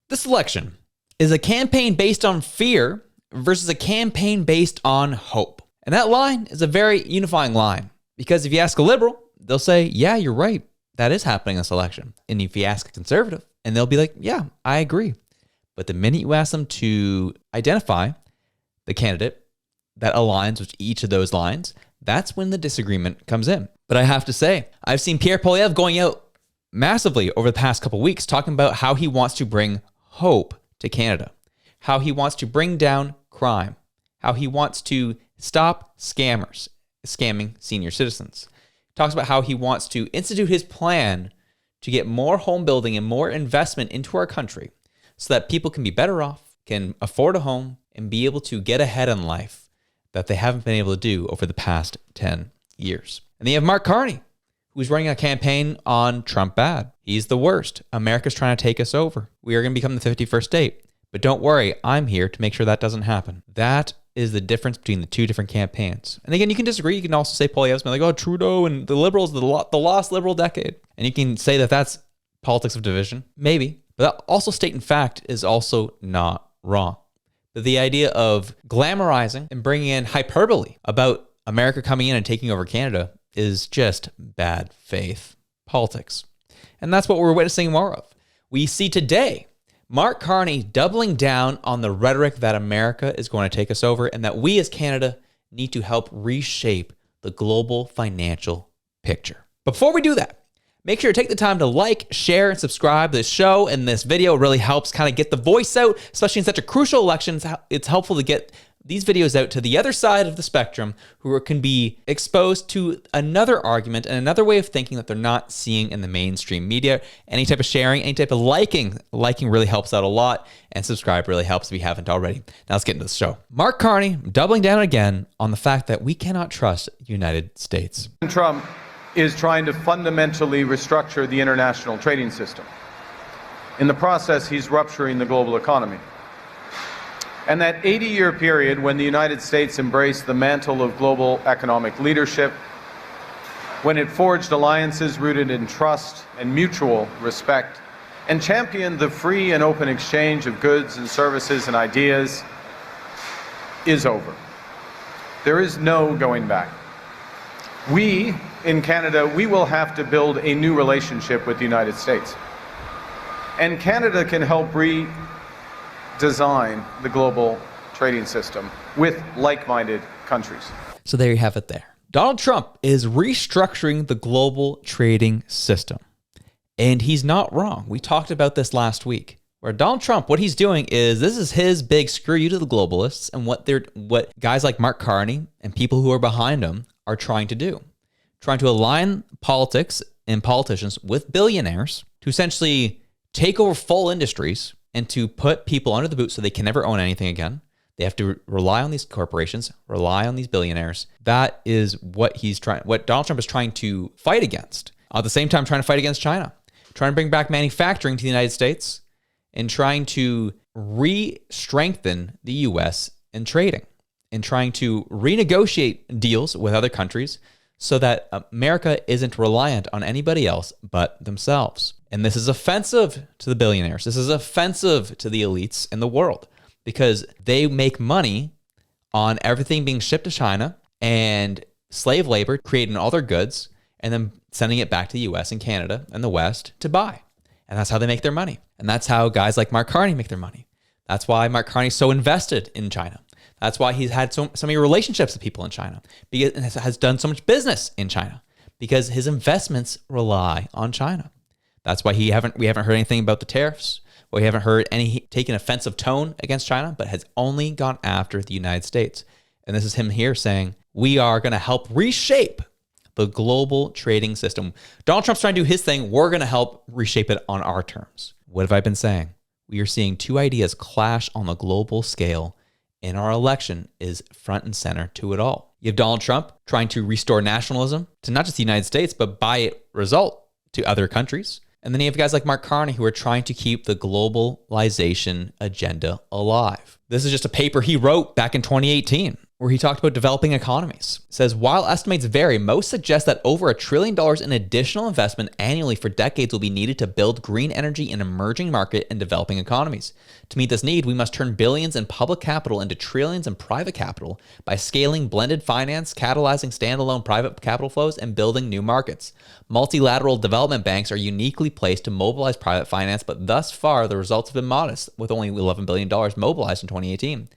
This election is a campaign based on fear versus a campaign based on hope. And that line is a very unifying line, because if you ask a liberal, they'll say, yeah, you're right. That is happening in this election. And if you ask a conservative, and they'll be like, yeah, I agree. But the minute you ask them to identify the candidate that aligns with each of those lines, that's when the disagreement comes in. But I have to say, I've seen Pierre Poilievre going out massively over the past couple of weeks talking about how he wants to bring hope to Canada, how he wants to bring down crime, how he wants to stop scammers scamming senior citizens. He talks about how he wants to institute his plan to get more home building and more investment into our country so that people can be better off, can afford a home, and be able to get ahead in life that they haven't been able to do over the past 10 years. And then you have Mark Carney, who's running a campaign on Trump bad. He's the worst. America's trying to take us over. We are going to become the 51st state. But don't worry, I'm here to make sure that doesn't happen. That is the difference between the two different campaigns. And again, you can disagree. You can also say Poilievre's been like, oh, Trudeau and the Liberals, the lost Liberal decade. And you can say that that's politics of division. Maybe. But that also stating fact is also not wrong. But the idea of glamorizing and bringing in hyperbole about America coming in and taking over Canada is just bad faith politics. And that's what we're witnessing more of. We see today Mark Carney doubling down on the rhetoric that America is going to take us over and that we as Canada need to help reshape the global financial picture. Before we do that, make sure to take the time to like, share, and subscribe to this show and this video. It really helps kind of get the voice out, especially in such a crucial election. It's helpful to get these videos out to the other side of the spectrum who can be exposed to another argument and another way of thinking that they're not seeing in the mainstream media. Any type of sharing, any type of liking really helps out a lot, and subscribe really helps if you haven't already. Now let's get into the show. Mark Carney doubling down again on the fact that we cannot trust the United States. Trump is trying to fundamentally restructure the international trading system. In the process, he's rupturing the global economy. And that 80-year period when the United States embraced the mantle of global economic leadership, when it forged alliances rooted in trust and mutual respect, and championed the free and open exchange of goods and services and ideas, is over. There is no going back. We, in Canada, we will have to build a new relationship with the United States. And Canada can help design the global trading system with like-minded countries. So there you have it there. Donald Trump is restructuring the global trading system. And he's not wrong. We talked about this last week, where Donald Trump, what he's doing is, this is his big screw you to the globalists and what guys like Mark Carney and people who are behind him are trying to do. Trying to align politics and politicians with billionaires to essentially take over full industries and to put people under the boot so they can never own anything again. They have to rely on these corporations, rely on these billionaires. That is what Donald Trump is trying to fight against. At the same time, trying to fight against China, trying to bring back manufacturing to the United States, and trying to re-strengthen the U.S. in trading, and trying to renegotiate deals with other countries so that America isn't reliant on anybody else but themselves. And this is offensive to the billionaires. This is offensive to the elites in the world, because they make money on everything being shipped to China and slave labor, creating all their goods and then sending it back to the US and Canada and the West to buy. And that's how they make their money. And that's how guys like Mark Carney make their money. That's why Mark Carney's so invested in China. That's why he's had so many relationships with people in China, because and has done so much business in China, because his investments rely on China. That's why we haven't heard anything about the tariffs. We haven't heard any taken offensive tone against China, but has only gone after the United States. And this is him here saying, we are going to help reshape the global trading system. Donald Trump's trying to do his thing. We're going to help reshape it on our terms. What have I been saying? We are seeing two ideas clash on the global scale, and our election is front and center to it all. You have Donald Trump trying to restore nationalism to not just the United States, but by result to other countries. And then you have guys like Mark Carney who are trying to keep the globalization agenda alive. This is just a paper he wrote back in 2018. where he talked about developing economies. It says, while estimates vary, most suggest that over $1 trillion in additional investment annually for decades will be needed to build green energy in emerging market and developing economies. To meet this need, we must turn billions in public capital into trillions in private capital by scaling blended finance, catalyzing standalone private capital flows, and building new markets. Multilateral development banks are uniquely placed to mobilize private finance, but thus far the results have been modest, with only $11 billion mobilized in 2018.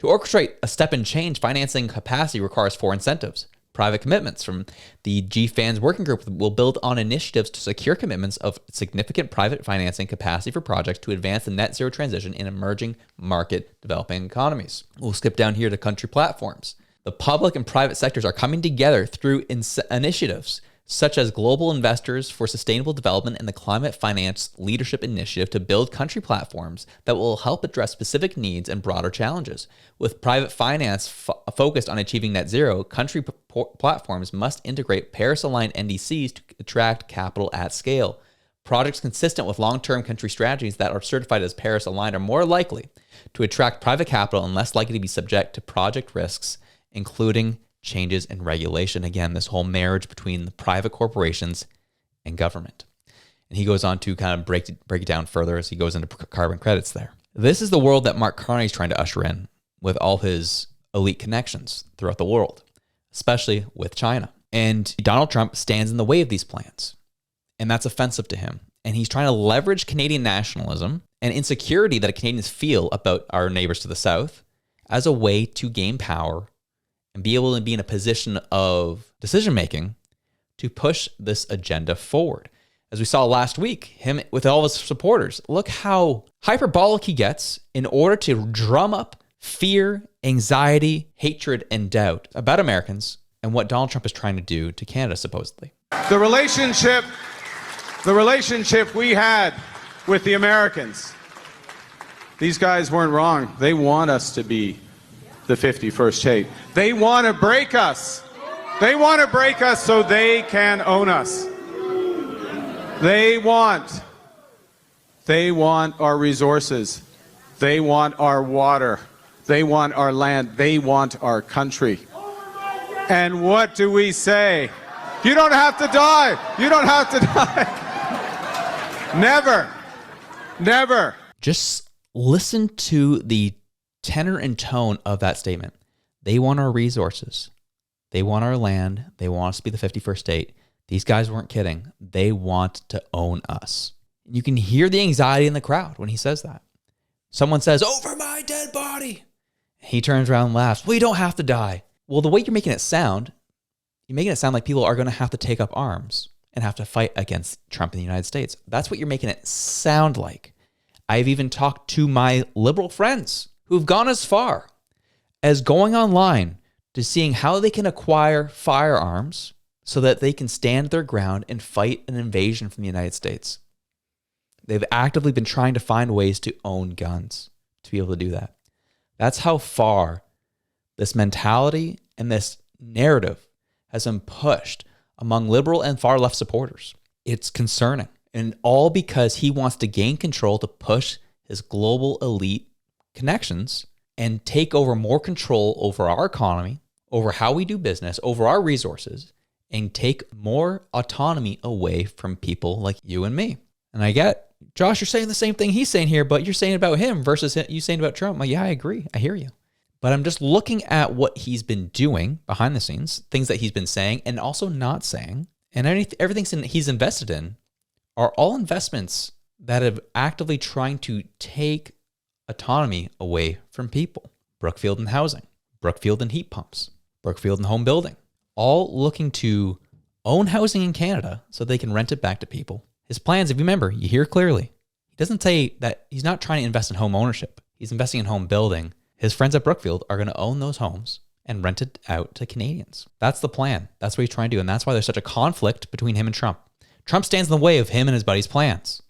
To orchestrate a step and change, financing capacity requires 4 incentives. Private commitments from the GFANZ working group will build on initiatives to secure commitments of significant private financing capacity for projects to advance the net zero transition in emerging market developing economies. We'll skip down here to country platforms. The public and private sectors are coming together through initiatives such as Global Investors for Sustainable Development and the Climate Finance Leadership Initiative to build country platforms that will help address specific needs and broader challenges. With private finance focused on achieving net zero, country platforms must integrate Paris-aligned NDCs to attract capital at scale. Projects consistent with long-term country strategies that are certified as Paris-aligned are more likely to attract private capital and less likely to be subject to project risks, including changes in regulation. Again, this whole marriage between the private corporations and government. And he goes on to kind of break it down further as he goes into carbon credits there. This is the world that Mark Carney is trying to usher in with all his elite connections throughout the world, especially with China. And Donald Trump stands in the way of these plans. And that's offensive to him. And he's trying to leverage Canadian nationalism and insecurity that Canadians feel about our neighbors to the south as a way to gain power and be able to be in a position of decision-making to push this agenda forward. As we saw last week, him with all of his supporters, look how hyperbolic he gets in order to drum up fear, anxiety, hatred, and doubt about Americans and what Donald Trump is trying to do to Canada, supposedly. The relationship we had with the Americans, these guys weren't wrong. They want us to be the 51st state. They want to break us. They want to break us so they can own us. They want our resources. They want our water. They want our land. They want our country. And what do we say? You don't have to die. You don't have to die. Never. Never. Just listen to the tenor and tone of that statement. They want our resources. They want our land. They want us to be the 51st state. These guys weren't kidding. They want to own us. You can hear the anxiety in the crowd when he says that. Someone says, "Over my dead body." He turns around and laughs. "We don't have to die." Well, the way you're making it sound, you're making it sound like people are going to have to take up arms and have to fight against Trump in the United States. That's what you're making it sound like. I've even talked to my liberal friends who've gone as far as going online to seeing how they can acquire firearms so that they can stand their ground and fight an invasion from the United States. They've actively been trying to find ways to own guns to be able to do that. That's how far this mentality and this narrative has been pushed among liberal and far left supporters. It's concerning. And all because he wants to gain control to push his global elite connections and take over more control over our economy, over how we do business, over our resources, and take more autonomy away from people like you and me. And I get, Josh, you're saying the same thing he's saying here, but you're saying about him versus you saying about Trump. I'm like, yeah, I agree. I hear you. But I'm just looking at what he's been doing behind the scenes, things that he's been saying and also not saying. And everything he's invested in are all investments that have actively trying to take autonomy away from people. Brookfield in housing, Brookfield in heat pumps, Brookfield in home building, all looking to own housing in Canada so they can rent it back to people. His plans, if you remember, you hear clearly, he doesn't say that he's not trying to invest in home ownership. He's investing in home building. His friends at Brookfield are going to own those homes and rent it out to Canadians. That's the plan. That's what he's trying to do. And that's why there's such a conflict between him and Trump. Trump stands in the way of him and his buddies' plans.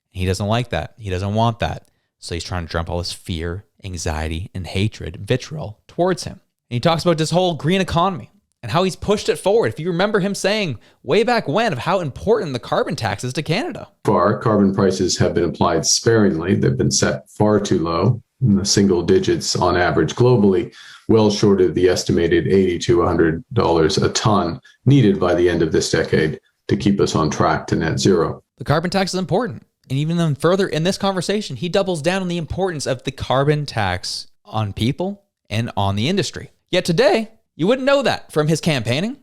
He doesn't like that. He doesn't want that. So he's trying to drum up all this fear, anxiety, and hatred, vitriol towards him. And he talks about this whole green economy and how he's pushed it forward. If you remember him saying way back when of how important the carbon tax is to Canada. Far, carbon prices have been applied sparingly. They've been set far too low. in the single digits on average globally, well short of the estimated $80 to $100 a ton needed by the end of this decade to keep us on track to net zero. The carbon tax is important. And even then further in this conversation, he doubles down on the importance of the carbon tax on people and on the industry. Yet today, you wouldn't know that from his campaigning.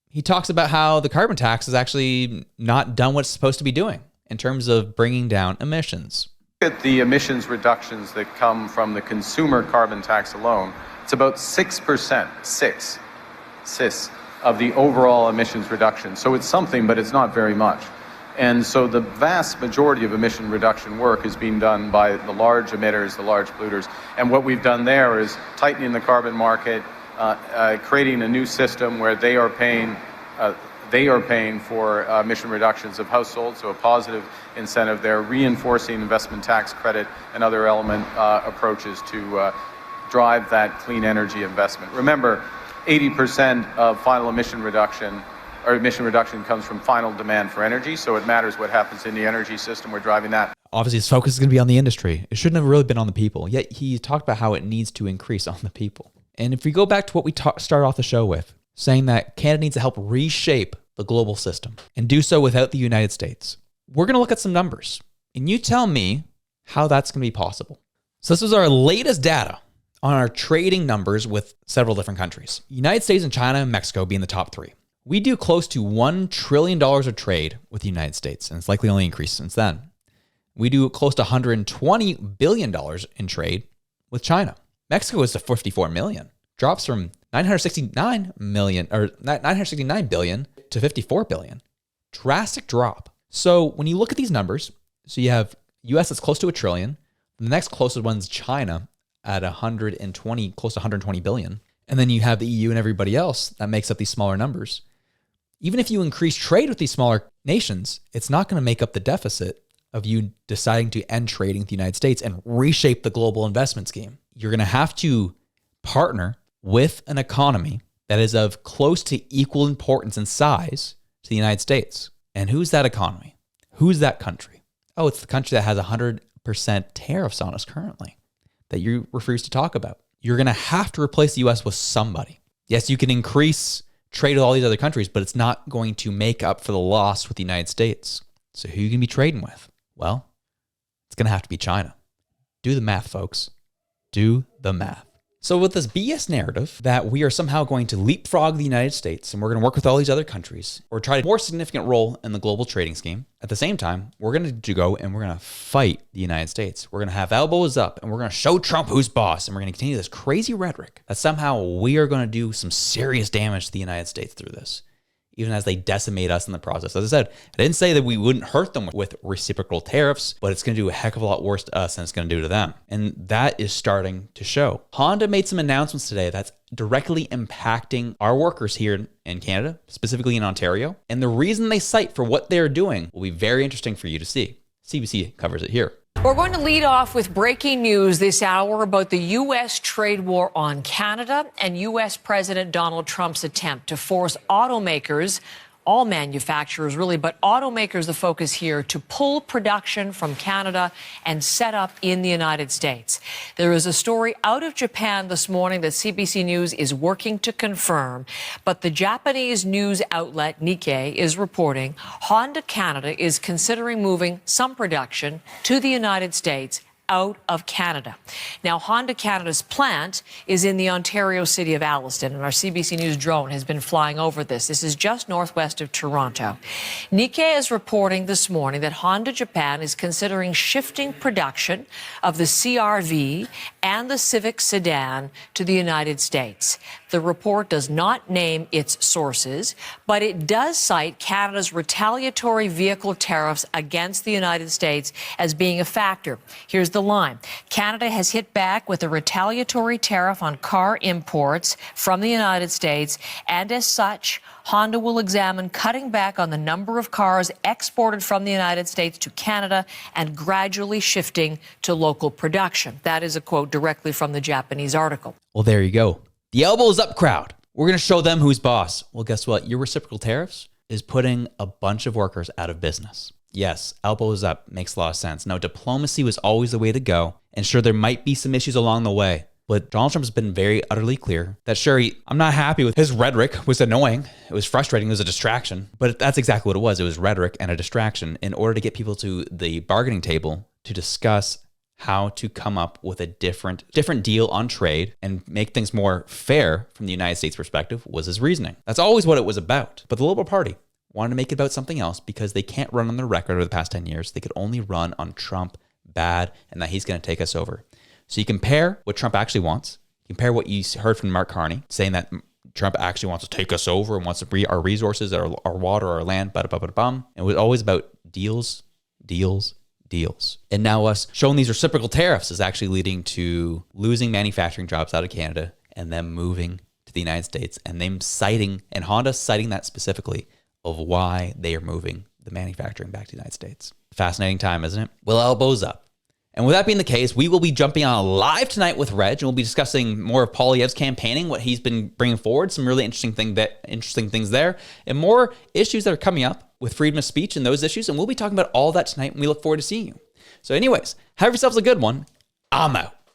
He talks about how the carbon tax is actually not done what it's supposed to be doing in terms of bringing down emissions. Look at the emissions reductions that come from the consumer carbon tax alone. It's about 6%, six, of the overall emissions reduction. So it's something, but it's not very much. And so the vast majority of emission reduction work is being done by the large emitters, the large polluters. And what we've done there is tightening the carbon market, creating a new system where they are paying for emission reductions of households, so a positive incentive there, reinforcing investment tax credit and other element approaches to drive that clean energy investment. Remember, 80% of final emission reduction comes from final demand for energy, so it matters what happens in the energy system. We're driving that. Obviously, his focus is going to be on the industry. It shouldn't have really been on the people, yet he talked about how it needs to increase on the people. And if we go back to what we started off the show with, saying that Canada needs to help reshape the global system and do so without the United States, we're going to look at some numbers. And you tell me how that's going to be possible. So this was our latest data on our trading numbers with several different countries. United States and China and Mexico being the top three. We do close to $1 trillion of trade with the United States, and it's likely only increased since then. We do close to $120 billion in trade with China. Mexico is to 54 million, drops from 969 billion to 54 billion. Drastic drop. So when you look at these numbers, so you have US that's close to $1 trillion. The next closest one's China at close to 120 billion. And then you have the EU and everybody else that makes up these smaller numbers. Even if you increase trade with these smaller nations, it's not going to make up the deficit of you deciding to end trading with the United States and reshape the global investment scheme. You're going to have to partner with an economy that is of close to equal importance and size to the United States. And who's that economy? Who's that country? Oh, it's the country that has 100% tariffs on us currently that you refuse to talk about. You're going to have to replace the US with somebody. Yes, you can increase trade with all these other countries, but it's not going to make up for the loss with the United States. So who are you going to be trading with? Well, it's going to have to be China. Do the math, folks. Do the math. So with this BS narrative that we are somehow going to leapfrog the United States and we're going to work with all these other countries or try a more significant role in the global trading scheme, at the same time, we're going to go and we're going to fight the United States. We're going to have elbows up and we're going to show Trump who's boss, and we're going to continue this crazy rhetoric that somehow we are going to do some serious damage to the United States through this, even as they decimate us in the process. As I said, I didn't say that we wouldn't hurt them with reciprocal tariffs, but it's going to do a heck of a lot worse to us than it's going to do to them. And that is starting to show. Honda made some announcements today that's directly impacting our workers here in Canada, specifically in Ontario. And the reason they cite for what they're doing will be very interesting for you to see. CBC covers it here. We're going to lead off with breaking news this hour about the U.S. trade war on Canada and U.S. President Donald Trump's attempt to force automakers, all manufacturers really, but automakers the focus here, to pull production from Canada and set up in the United States. There is a story out of Japan this morning that CBC News is working to confirm, but the Japanese news outlet Nikkei is reporting Honda Canada is considering moving some production to the United States out of Canada. Now, Honda Canada's plant is in the Ontario city of Alliston, and our CBC News drone has been flying over this. This is just northwest of Toronto. Nikkei is reporting this morning that Honda Japan is considering shifting production of the CR-V and the Civic sedan to the United States. The report does not name its sources, but it does cite Canada's retaliatory vehicle tariffs against the United States as being a factor. Here's the line. Canada has hit back with a retaliatory tariff on car imports from the United States, and as such, Honda will examine cutting back on the number of cars exported from the United States to Canada and gradually shifting to local production. That is a quote directly from the Japanese article. Well, there you go. The elbows up crowd. We're going to show them who's boss. Well, guess what? Your reciprocal tariffs is putting a bunch of workers out of business. Yes, elbows up makes a lot of sense. Now, diplomacy was always the way to go. And sure, there might be some issues along the way, but Donald Trump has been very utterly clear that sure, I'm not happy with his rhetoric. It was annoying. It was frustrating. It was a distraction, but that's exactly what it was. It was rhetoric and a distraction in order to get people to the bargaining table to discuss how to come up with a different deal on trade and make things more fair from the United States perspective was his reasoning. That's always what it was about. But the Liberal Party wanted to make it about something else because they can't run on their record over the past 10 years. They could only run on Trump bad and that he's going to take us over. So you compare what Trump actually wants, compare what you heard from Mark Carney saying that Trump actually wants to take us over and wants to our resources, our water, our land, and it was always about deals. And now us showing these reciprocal tariffs is actually leading to losing manufacturing jobs out of Canada and them moving to the United States and them citing, and Honda citing that specifically of why they are moving the manufacturing back to the United States. Fascinating time, isn't it? Well, elbows up. And with that being the case, we will be jumping on live tonight with Reg, and we'll be discussing more of Poilievre's campaigning, what he's been bringing forward, some really interesting things there, and more issues that are coming up with freedom of speech and those issues. And we'll be talking about all that tonight, and we look forward to seeing you. So anyways, have yourselves a good one. I'm out.